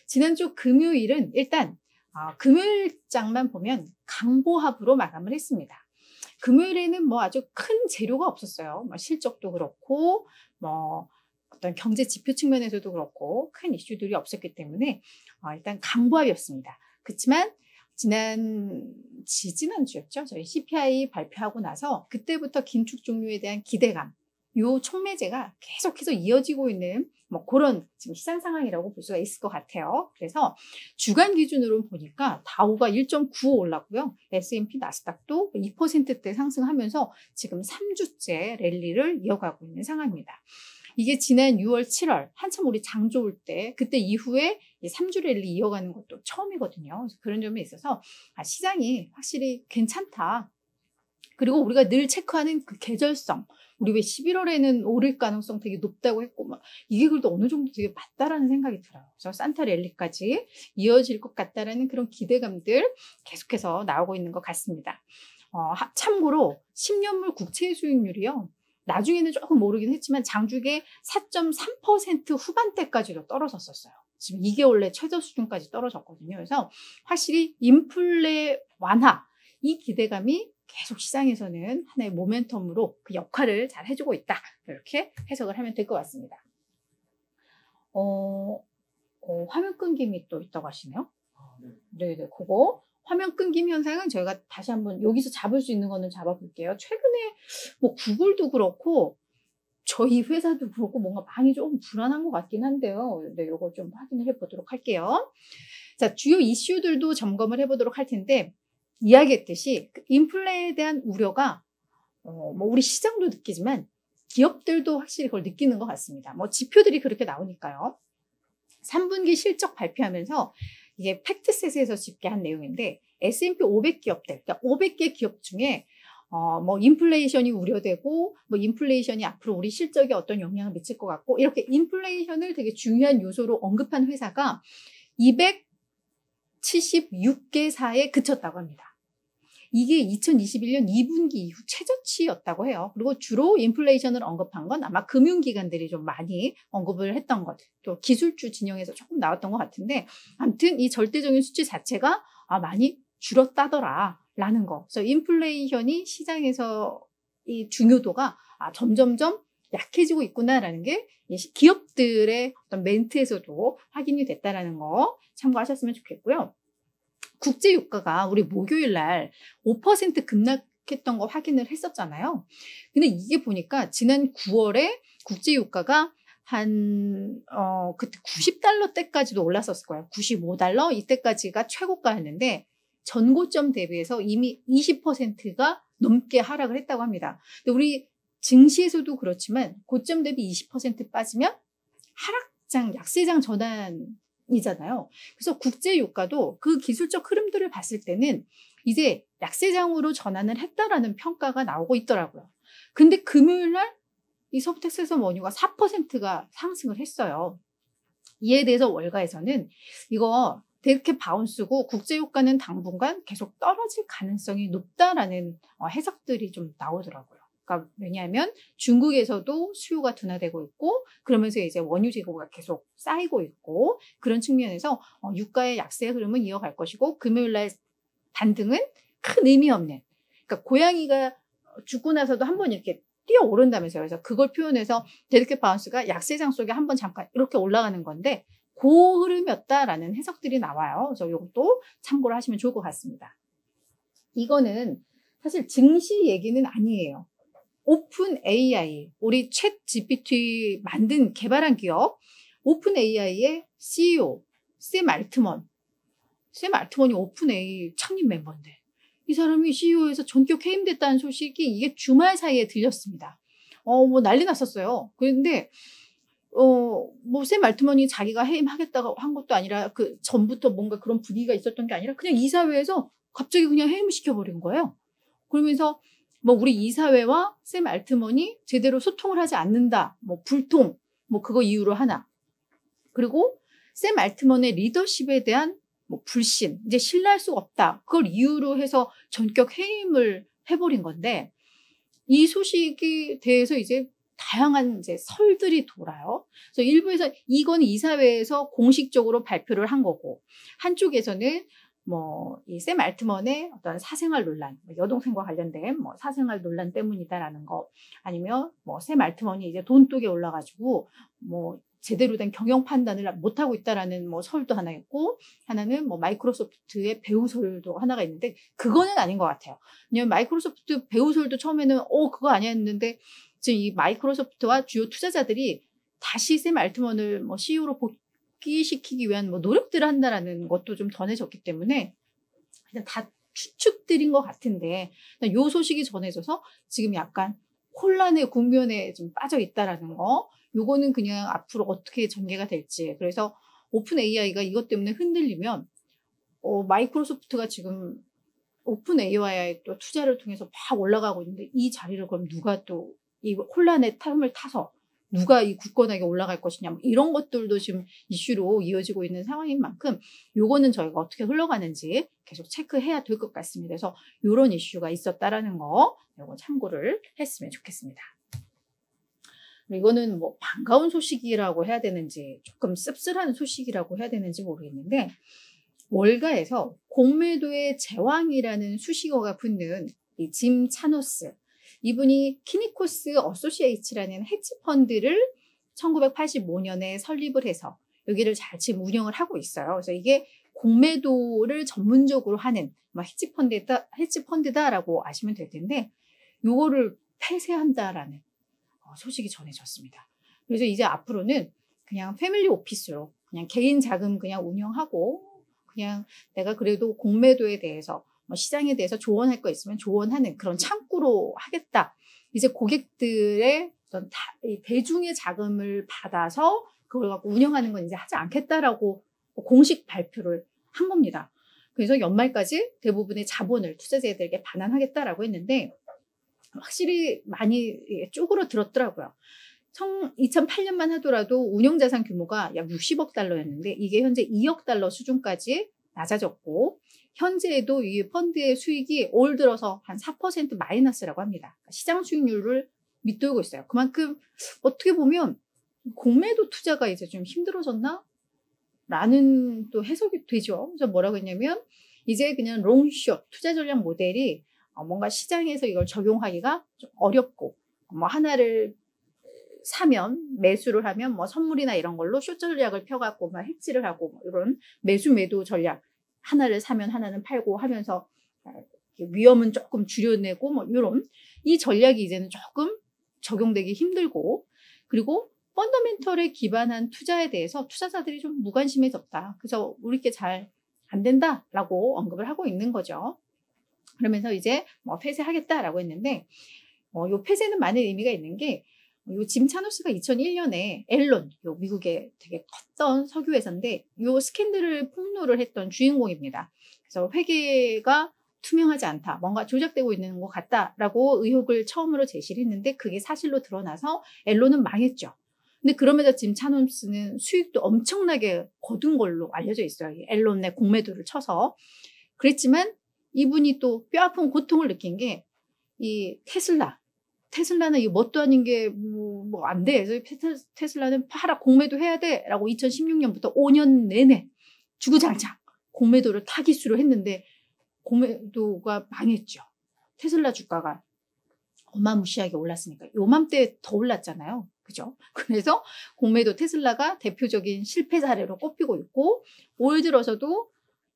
지난주 금요일은 일단 금요일장만 보면 강보합으로 마감을 했습니다. 금요일에는 뭐 아주 큰 재료가 없었어요. 뭐 실적도 그렇고 뭐 어떤 경제 지표 측면에서도 그렇고 큰 이슈들이 없었기 때문에 일단 강보합이었습니다. 그렇지만 지난주였죠. 저희 CPI 발표하고 나서 그때부터 긴축 종료에 대한 기대감, 요 촉매제가 계속해서 이어지고 있는 뭐 그런 지금 시장 상황이라고 볼 수가 있을 것 같아요. 그래서 주간 기준으로 보니까 다우가 1.95 올랐고요. S&P 나스닥도 2%대 상승하면서 지금 3주째 랠리를 이어가고 있는 상황입니다. 이게 지난 6월, 7월 한참 우리 장 좋을 때 그때 이후에 3주 랠리 이어가는 것도 처음이거든요. 그래서 그런 점에 있어서 시장이 확실히 괜찮다. 그리고 우리가 늘 체크하는 그 계절성, 우리 왜 11월에는 오를 가능성 되게 높다고 했고 막 이게 그래도 어느 정도 되게 맞다라는 생각이 들어요. 그래서 산타 랠리까지 이어질 것 같다라는 그런 기대감들 계속해서 나오고 있는 것 같습니다. 참고로 10년물 국채 수익률이요. 나중에는 조금 오르긴 했지만 장중에 4.3% 후반대까지도 떨어졌었어요. 지금 2개월 내 최저 수준까지 떨어졌거든요. 그래서 확실히 인플레 완화, 이 기대감이 계속 시장에서는 하나의 모멘텀으로 그 역할을 잘 해주고 있다. 이렇게 해석을 하면 될 것 같습니다. 화면 끊김이 또 있다고 하시네요. 네네, 그거. 화면 끊김 현상은 저희가 다시 한번 여기서 잡을 수 있는 거는 잡아볼게요. 최근에 뭐 구글도 그렇고 저희 회사도 그렇고 뭔가 많이 조금 불안한 것 같긴 한데요. 네, 이거 좀 확인을 해보도록 할게요. 자, 주요 이슈들도 점검을 해보도록 할 텐데 이야기했듯이 인플레에 대한 우려가 뭐 우리 시장도 느끼지만 기업들도 확실히 그걸 느끼는 것 같습니다. 뭐 지표들이 그렇게 나오니까요. 3분기 실적 발표하면서 이게 팩트셋에서 집계한 내용인데 S&P 500 기업들, 그러니까 500개 기업 중에 뭐 인플레이션이 우려되고 뭐 인플레이션이 앞으로 우리 실적에 어떤 영향을 미칠 것 같고 이렇게 인플레이션을 되게 중요한 요소로 언급한 회사가 276개사에 그쳤다고 합니다. 이게 2021년 2분기 이후 최저치였다고 해요. 그리고 주로 인플레이션을 언급한 건 아마 금융기관들이 좀 많이 언급을 했던 것, 또 기술주 진영에서 조금 나왔던 것 같은데 아무튼 이 절대적인 수치 자체가 많이 줄었다더라 라는 거. 그래서 인플레이션이 시장에서 이 중요도가 점점점 약해지고 있구나라는 게 기업들의 어떤 멘트에서도 확인이 됐다라는 거 참고하셨으면 좋겠고요. 국제유가가 우리 목요일 날 5% 급락했던 거 확인을 했었잖아요. 근데 이게 보니까 지난 9월에 국제유가가 그때 $90대까지도 올랐었을 거예요. $95 이때까지가 최고가였는데 전고점 대비해서 이미 20%가 넘게 하락을 했다고 합니다. 근데 우리 증시에서도 그렇지만 고점 대비 20% 빠지면 하락장, 약세장 전환이잖아요. 그래서 국제유가도 그 기술적 흐름들을 봤을 때는 이제 약세장으로 전환을 했다라는 평가가 나오고 있더라고요. 근데 금요일날 이 서브텍사스 원유가 4%가 상승을 했어요. 이에 대해서 월가에서는 이거 이렇게 바운스고 국제유가는 당분간 계속 떨어질 가능성이 높다라는 해석들이 좀 나오더라고요. 그러니까 왜냐하면 중국에서도 수요가 둔화되고 있고 그러면서 이제 원유 재고가 계속 쌓이고 있고 그런 측면에서 유가의 약세 흐름은 이어갈 것이고 금요일날 반등은 큰 의미 없는, 그러니까 고양이가 죽고 나서도 한번 이렇게 뛰어오른다면서요. 그래서 그걸 표현해서 데리켓 바운스가 약세장 속에 한번 잠깐 이렇게 올라가는 건데 그 흐름이었다라는 해석들이 나와요. 그래서 이것도 참고를 하시면 좋을 것 같습니다. 이거는 사실 증시 얘기는 아니에요. 오픈 AI, 우리 챗 GPT 개발한 기업 오픈 AI의 CEO 샘 알트먼이 오픈 AI 창립 member인데 이 사람이 CEO에서 전격 해임됐다는 소식이 이게 주말 사이에 들렸습니다. 뭐 난리 났었어요. 그런데 뭐 샘 알트먼이 자기가 해임하겠다고 한 것도 아니라 그 전부터 뭔가 그런 분위기가 있었던 게 아니라 그냥 이사회에서 갑자기 그냥 해임을 시켜버린 거예요. 그러면서 뭐 우리 이사회와 샘 알트먼이 제대로 소통을 하지 않는다. 뭐 불통, 뭐 그거 이유로 하나. 그리고 샘 알트먼의 리더십에 대한 뭐 불신, 이제 신뢰할 수가 없다. 그걸 이유로 해서 전격 해임을 해버린 건데 이 소식에 대해서 이제 다양한 이제 설들이 돌아요. 그래서 일부에서 이건 이사회에서 공식적으로 발표를 한 거고, 한쪽에서는 뭐 이 샘 알트먼의 어떤 사생활 논란, 여동생과 관련된 뭐 사생활 논란 때문이다라는 거, 아니면 뭐 샘 알트먼이 이제 돈독에 올라가지고 뭐 제대로 된 경영 판단을 못하고 있다라는 뭐 설도 하나 있고, 하나는 뭐 마이크로소프트의 배우설도 하나가 있는데, 그거는 아닌 것 같아요. 왜냐면 마이크로소프트 배우설도 처음에는 그거 아니었는데, 지금 이 마이크로소프트와 주요 투자자들이 다시 샘 알트먼을 뭐 CEO로 복귀시키기 위한 뭐 노력들을 한다라는 것도 좀 전해졌기 때문에 그냥 다 추측들인 것 같은데, 요 소식이 전해져서 지금 약간 혼란의 국면에 좀 빠져 있다라는 거, 요거는 그냥 앞으로 어떻게 전개가 될지. 그래서 오픈 AI가 이것 때문에 흔들리면 마이크로소프트가 지금 오픈 AI에 또 투자를 통해서 막 올라가고 있는데, 이 자리를 그럼 누가 또 이 혼란의 틈을 타서 누가 이 굳건하게 올라갈 것이냐, 뭐 이런 것들도 지금 이슈로 이어지고 있는 상황인 만큼 요거는 저희가 어떻게 흘러가는지 계속 체크해야 될 것 같습니다. 그래서 요런 이슈가 있었다라는 거, 요거 참고를 했으면 좋겠습니다. 이거는 뭐 반가운 소식이라고 해야 되는지 조금 씁쓸한 소식이라고 해야 되는지 모르겠는데, 월가에서 공매도의 제왕이라는 수식어가 붙는 이 짐 차노스, 이분이 키니코스 어소시에이츠라는 헤지펀드를 1985년에 설립을 해서 여기를 잘 지금 운영을 하고 있어요. 그래서 이게 공매도를 전문적으로 하는 헤지펀드다라고 아시면 될 텐데, 요거를 폐쇄한다라는 소식이 전해졌습니다. 그래서 이제 앞으로는 그냥 패밀리 오피스로 그냥 개인 자금 그냥 운영하고, 그냥 내가 그래도 공매도에 대해서 뭐 시장에 대해서 조언할 거 있으면 조언하는 그런 창구로 하겠다. 이제 고객들의 어떤 대중의 자금을 받아서 그걸 갖고 운영하는 건 이제 하지 않겠다라고 공식 발표를 한 겁니다. 그래서 연말까지 대부분의 자본을 투자자들에게 반환하겠다라고 했는데, 확실히 많이 쪼그러들었더라고요. 2008년만 하더라도 운용자산 규모가 약 60억 달러였는데 이게 현재 2억 달러 수준까지 낮아졌고, 현재에도 이 펀드의 수익이 올 들어서 한 4% 마이너스라고 합니다. 시장 수익률을 밑돌고 있어요. 그만큼 어떻게 보면 공매도 투자가 이제 좀 힘들어졌나? 라는 또 해석이 되죠. 그래서 뭐라고 했냐면, 이제 그냥 롱숏 투자 전략 모델이 뭔가 시장에서 이걸 적용하기가 좀 어렵고, 뭐 하나를 사면, 매수를 하면 뭐 선물이나 이런 걸로 숏 전략을 펴갖고 막 해지를 하고, 뭐 이런 매수 매도 전략, 하나를 사면 하나는 팔고 하면서 위험은 조금 줄여내고 뭐 이런 이 전략이 이제는 조금 적용되기 힘들고, 그리고 펀더멘털에 기반한 투자에 대해서 투자자들이 좀 무관심해졌다. 그래서 우리께 잘 안 된다라고 언급을 하고 있는 거죠. 그러면서 이제 뭐 폐쇄하겠다라고 했는데, 요 폐쇄는 많은 의미가 있는 게, 요 짐 차노스가 2001년에 앨런, 요 미국의 되게 컸던 석유회사인데, 요 스캔들을 폭로를 했던 주인공입니다. 그래서 회계가 투명하지 않다, 뭔가 조작되고 있는 것 같다라고 의혹을 처음으로 제시를 했는데, 그게 사실로 드러나서 앨런은 망했죠. 근데 그러면서 짐 차노스는 수익도 엄청나게 거둔 걸로 알려져 있어요. 앨런의 공매도를 쳐서. 그랬지만 이분이 또 뼈아픈 고통을 느낀 게, 이 테슬라는 이 뭣도 아닌 게 뭐 안 돼. 그래서 테슬라는 팔아, 공매도 해야 돼. 라고 2016년부터 5년 내내 주구장창 공매도를 타깃으로 했는데, 공매도가 망했죠. 테슬라 주가가 어마무시하게 올랐으니까. 요맘때 더 올랐잖아요. 그죠? 그래서 공매도 테슬라가 대표적인 실패 사례로 꼽히고 있고, 올 들어서도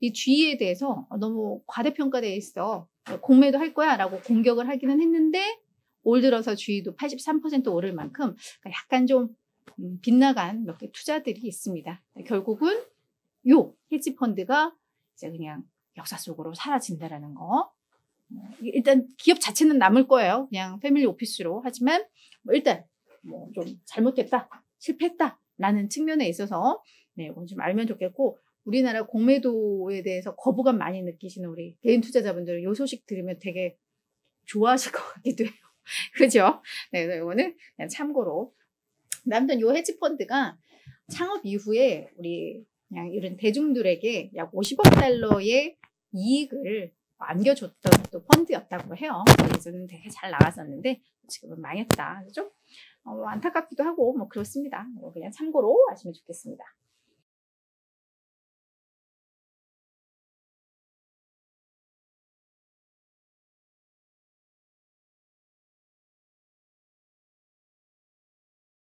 이 G에 대해서 너무 과대평가되어 있어. 공매도 할 거야 라고 공격을 하기는 했는데, 올 들어서 G도 83% 오를 만큼 약간 좀 빗나간 몇 개 투자들이 있습니다. 결국은 요 헤지펀드가 이제 그냥 역사 속으로 사라진다라는 거. 일단 기업 자체는 남을 거예요. 그냥 패밀리 오피스로. 하지만 일단 뭐 좀 잘못됐다, 실패했다라는 측면에 있어서 이건 좀 알면 좋겠고, 우리나라 공매도에 대해서 거부감 많이 느끼시는 우리 개인 투자자분들은 이 소식 들으면 되게 좋아하실 것 같기도 해요. 그죠? 네, 이거는 그냥 참고로. 아무튼 이 헤지펀드가 창업 이후에 우리 그냥 이런 대중들에게 약 50억 달러의 이익을 안겨줬던 또 펀드였다고 해요. 예전에는 되게 잘 나갔었는데 지금은 망했다. 그죠? 안타깝기도 하고 뭐 그렇습니다. 그냥 참고로 아시면 좋겠습니다.